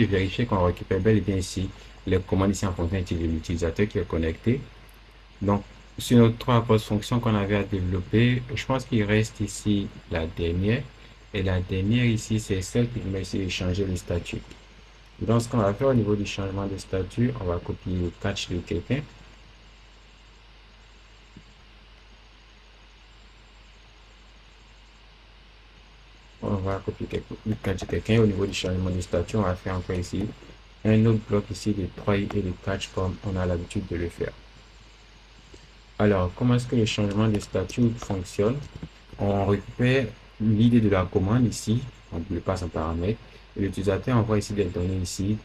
de vérifier qu'on récupère bel et bien ici les commandes ici en fonction de l'utilisateur qui est connecté. Donc, sur nos trois grosses fonctions qu'on avait à développer, je pense qu'il reste ici la dernière. Et la dernière ici, c'est celle qui permet ici de changer le statut. Donc, ce qu'on va faire au niveau du changement de statut, on va copier le catch de quelqu'un. On va copier le catch de quelqu'un. Au niveau du changement de statut, on va faire encore ici un autre bloc ici de try et de catch comme on a l'habitude de le faire. Alors, comment est-ce que le changement de statut fonctionne? On récupère l'idée de la commande ici, on le passe en paramètre, et l'utilisateur envoie ici des données ici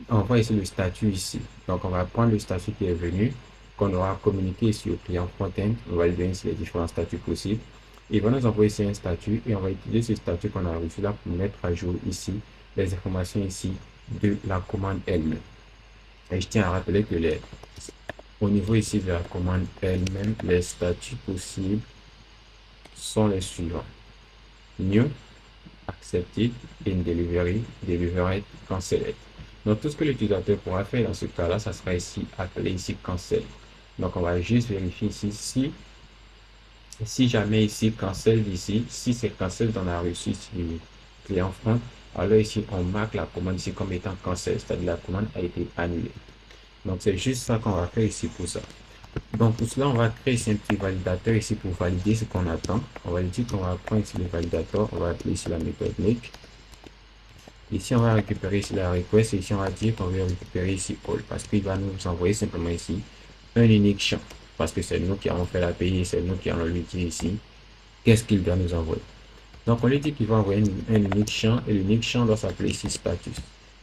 envoie ici le statut ici. Donc, on va prendre le statut qui est venu, qu'on aura communiqué ici au client front-end, on va lui donner ici les différents statuts possibles. Il va nous envoyer ici un statut et on va utiliser ce statut qu'on a reçu là pour mettre à jour ici les informations ici de la commande elle-même. Et je tiens à rappeler que au niveau ici de la commande elle-même, les statuts possibles sont les suivants: new, accepted, in delivery, delivered, canceled. Donc tout ce que l'utilisateur pourra faire dans ce cas-là, ça sera ici appelé ici cancel. Donc on va juste vérifier ici si jamais ici cancel ici, si c'est cancel dans la reçue du client front, alors ici on marque la commande ici comme étant cancel, c'est-à-dire la commande a été annulée. Donc c'est juste ça qu'on va faire ici pour ça. Donc pour cela, on va créer ici un petit validateur ici pour valider ce qu'on attend. On va dire qu'on va prendre ici le validateur, on va appeler ici la méthode make. Ici, on va récupérer ici la request et ici, on va dire qu'on veut récupérer ici all parce qu'il va nous envoyer simplement ici un unique champ parce que c'est nous qui avons fait l'API, c'est nous qui allons lui dire ici qu'est-ce qu'il doit nous envoyer. Donc on lui dit qu'il va envoyer un unique champ et l'unique champ doit s'appeler ici status.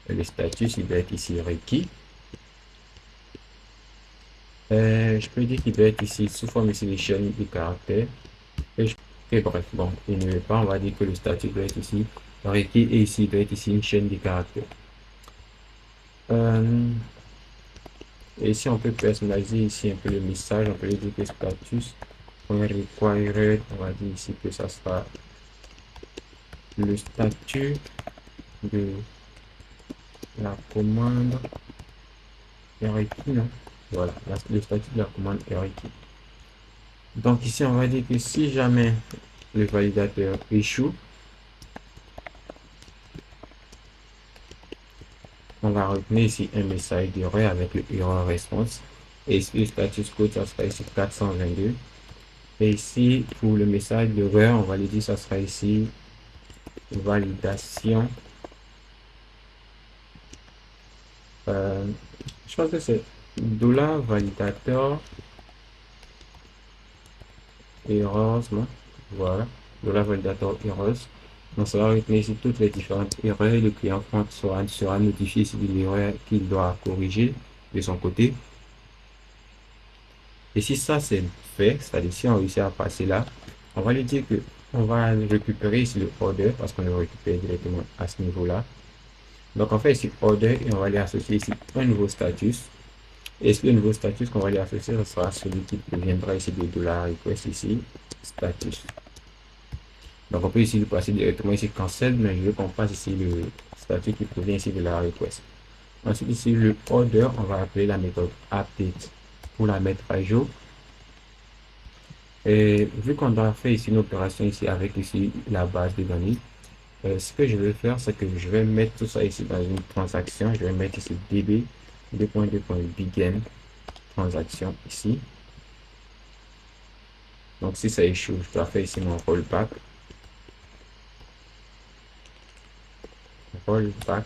Et le status, il doit être ici requis. Je peux dire qu'il doit être ici sous forme ici de chaîne de caractères. Et bref, bon, il ne veut pas, on va dire que le statut doit être ici requis et ici il doit être ici une chaîne de caractères. Et ici on peut personnaliser ici un peu le message, on peut lui dire que status required, on va dire ici que ça sera le statut de la commande est requis, non? Voilà, le statut de la commande est requis. Donc ici on va dire que si jamais le validateur échoue, on va retenir ici un message d'erreur avec le error response. Et ici le status code, ça sera ici 422. Et ici, pour le message d'erreur, on va lui dire, ça sera ici validation. Je pense que c'est $validator errors, non? Voilà, $validator errors. Donc ça va retenir ici toutes les différentes erreurs et le client front sera notifié ici de l'erreur qu'il doit corriger de son côté. Et si ça c'est fait, c'est-à-dire si on réussit à passer là, on va lui dire que on va récupérer ici le order parce qu'on le récupère directement à ce niveau-là. Donc on fait ici order et on va lui associer ici un nouveau status. Et ce nouveau status qu'on va lui associer, ce sera celui qui proviendra ici de $request ici, status. Donc on peut ici lui passer directement ici cancel, mais je veux qu'on passe ici le statut qui provient ici de la request. Ensuite ici le order, on va appeler la méthode update pour la mettre à jour. Et vu qu'on doit faire ici une opération ici avec ici la base de données, ce que je vais faire, c'est que je vais mettre tout ça ici dans une transaction. Je vais mettre ici db 2.2.begin transaction ici. Donc si ça échoue, je dois faire ici mon rollback. Rollback.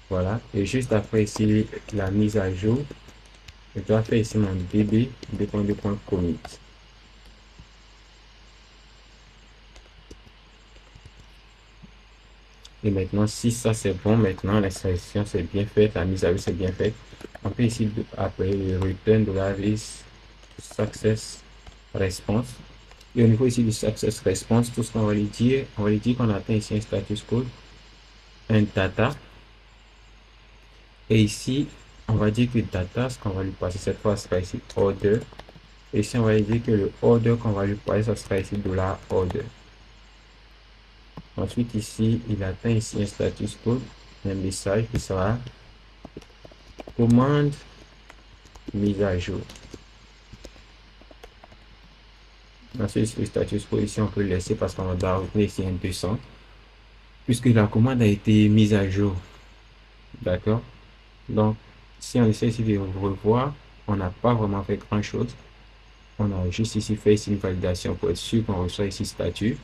Voilà. Et juste après ici la mise à jour, je dois faire ici mon db 2.2.commit. Et maintenant, si ça c'est bon, maintenant l'installation c'est bien faite, la mise à jour c'est bien faite. On peut ici appeler le return de la liste success response. Et au niveau ici du success response, tout ce qu'on va lui dire, on va lui dire qu'on atteint ici un status code, un data. Et ici, on va dire que data, ce qu'on va lui passer cette fois sera ici order. Et ici, on va lui dire que le order qu'on va lui passer, ça sera ici $order. Ensuite, ici, il atteint ici un status code, un message qui sera commande mise à jour. Ensuite, le status code ici, on peut le laisser parce qu'on va retenir ici un 200 puisque la commande a été mise à jour. D'accord? Donc, si on essaie ici de revoir, on n'a pas vraiment fait grand chose. On a juste ici fait ici une validation pour être sûr qu'on reçoit ici statut.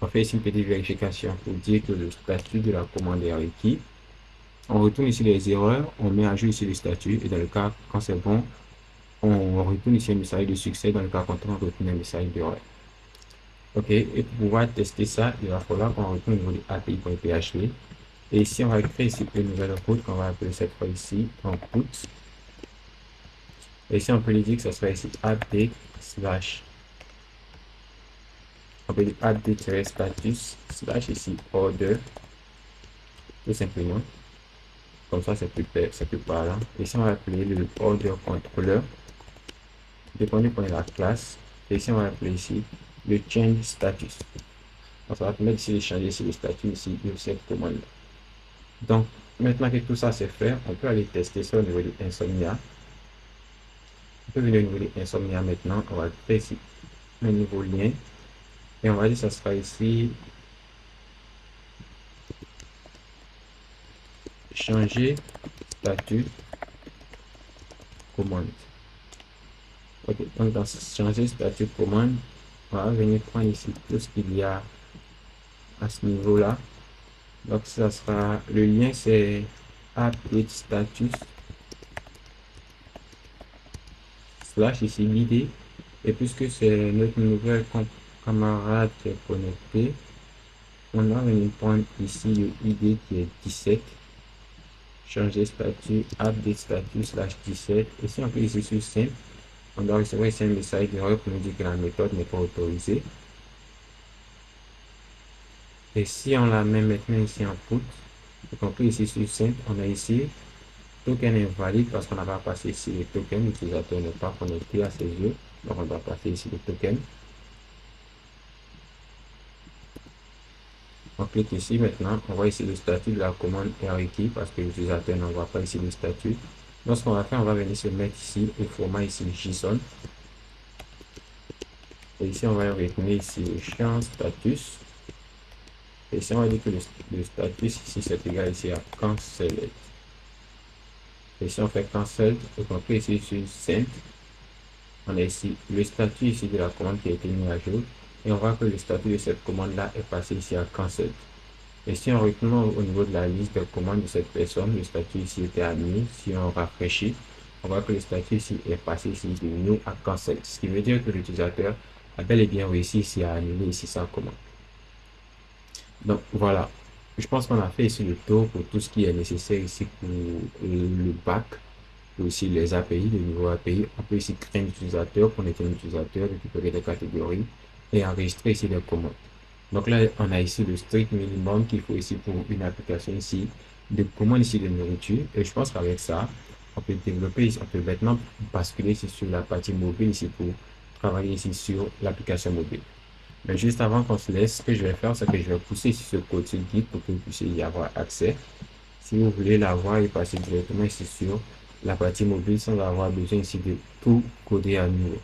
On fait ici une petite vérification pour dire que le statut de la commande est requis. On retourne ici les erreurs, on met à jour ici le statut et dans le cas quand c'est bon, on retourne ici un message de succès. Dans le cas contraire, on retourne un message d'erreur. Ok, et pour pouvoir tester ça, il va falloir qu'on retourne au niveau de API.php. Et ici, on va créer ici une nouvelle route qu'on va appeler cette fois ici en route. Et ici, on peut lui dire que ce sera ici update slash. On peut dire update-status slash ici order. Tout simplement. Comme ça, c'est plus parlant. Ici, on va appeler le order controller. Dépendant de la classe. Et ici, on va appeler ici le change status. Donc, ça va permettre ici de changer ici le statut ici de cette commande. Donc, maintenant que tout ça c'est fait, on peut aller tester ça au niveau de Insomnia. On peut venir au niveau de Insomnia maintenant. On va créer ici un nouveau lien. Et on va dire que ça sera ici changer statut commande. Ok, donc dans changer statut commande, on va venir prendre ici tout ce qu'il y a à ce niveau-là. Donc ça sera le lien, c'est update status slash ici l'id. Et puisque c'est notre nouvelle camarade qui est connecté, on va venir prendre ici le id qui est 17. Changer statut, update statut slash 17. Et si on clique ici sur simple, on doit recevoir ici un message d'erreur pour nous dire que la méthode n'est pas autorisée. Et si on la met maintenant ici en put, donc on clique ici sur simple, on a ici token invalide parce qu'on n'a pas passé ici le token, l'utilisateur n'est pas connecté à ses yeux, donc on doit passer ici le token. On clique ici maintenant, on voit ici le statut de la commande est requis parce que l'utilisateur n'envoie pas ici le statut. Donc ce qu'on va faire, on va venir se mettre ici au format ici JSON. Et ici on va retenir ici le champ status. Et ici on va dire que le status ici c'est égal ici à cancel. Et ici on fait cancel, et on clique ici sur send. On a ici le statut ici de la commande qui a été mis à jour. Et on voit que le statut de cette commande là est passé ici à cancel. Et si on retourne au niveau de la liste de commandes de cette personne, le statut ici était admis. Si on rafraîchit, on voit que le statut ici est passé ici de new à cancel. Ce qui veut dire que l'utilisateur a bel et bien réussi ici à annuler ici sa commande. Donc voilà, je pense qu'on a fait ici le tour pour tout ce qui est nécessaire ici pour le back, et aussi les API, le niveau API. On peut ici créer un utilisateur, connecter un utilisateur, récupérer des catégories et enregistrer ici les commandes. Donc là, on a ici le strict minimum qu'il faut ici pour une application ici de commande ici de nourriture. Et je pense qu'avec ça, on peut développer ici, on peut maintenant basculer ici sur la partie mobile ici pour travailler ici sur l'application mobile. Mais juste avant qu'on se laisse, ce que je vais faire, c'est que je vais pousser ici ce code sur Git pour que vous puissiez y avoir accès. Si vous voulez l'avoir et passer directement ici sur la partie mobile sans avoir besoin ici de tout coder à nouveau.